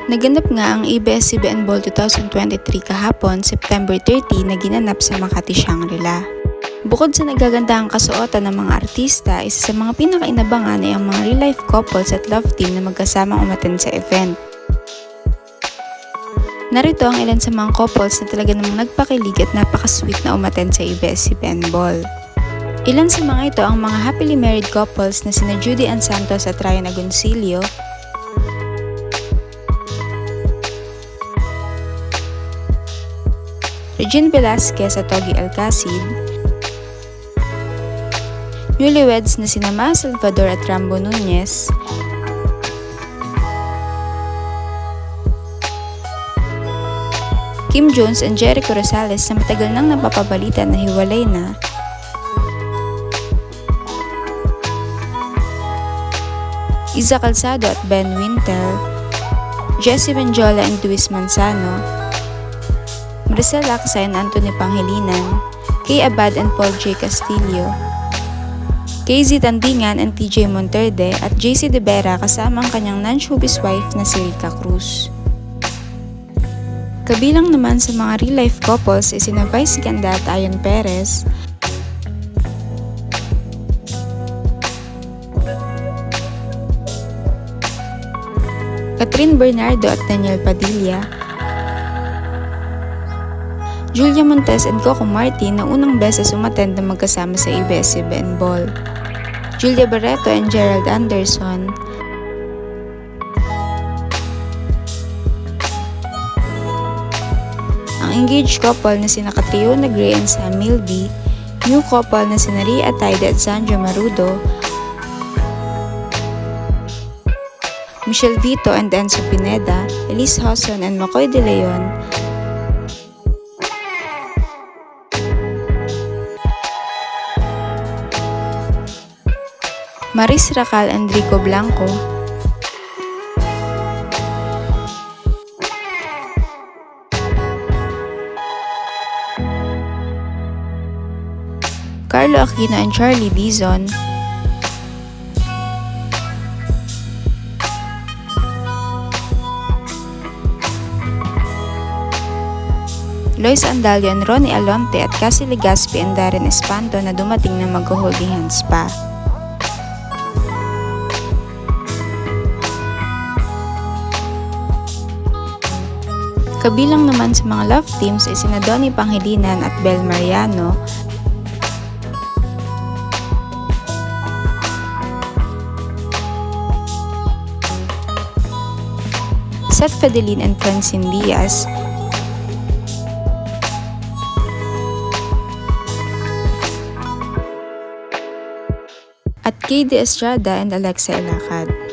Naganap nga ang ABS-CBN Ball 2023 kahapon, September 30 na ginanap sa Makati, Shangri-La. Bukod sa nagagandahang kasuotan ng mga artista, isa sa mga pinakainabangan ay ang mga real-life couples at love team na magkasamang umattend sa event. Narito ang ilan sa mga couples na talaga namang nagpakilig at napaka-sweet na umattend sa ABS-CBN Ball. Ilan sa mga ito ang mga happily married couples na sina Judy Ann Santos at Ryan Agoncillo, Regine Velasquez at Togi Alcacid, newlyweds na sina Ma Salvador at Rambo Nunez, Kim Jones and Jericho Rosales na matagal nang napapabalita na hiwalay na, Iza Calzado at Ben Wintel, Jessie Menjola and Luis Manzano, Maricel Lacsa and Anthony Pangilinan, Kay Abad and Paul J. Castillo, KZ Tandingan and TJ Monterde at JC De Vera kasama ang kanyang non-showbiz wife na si Rica Cruz. Kabilang naman sa mga real-life couples ay sina Vice Ganda at Ayon Perez, Catherine Bernardo at Daniel Padilla, Julia Montes and Coco Martin na unang beses umattend na magkasama sa ABS-CBN Ball, Julia Barreto and Gerald Anderson, ang engaged couple na sina Catriona Gray and Sam Milby, new couple na sina Ria Atayde at Sandra Marudo, Michelle Vito and Enzo Pineda, Elise Hoson and Makoy De Leon, Maris Racal and Rico Blanco, Carlo Aquino and Charlie Dizon, Lois Andalio and Ronnie Alonte at Cassie Legaspi and Darren Espanto na dumating na mag-holding hands pa. Kabilang naman sa mga love teams ay sina Donnie Pangilinan at Bel Mariano, Seth Fedelin and Francine Diaz, at KD Estrada and Alexa Elacad.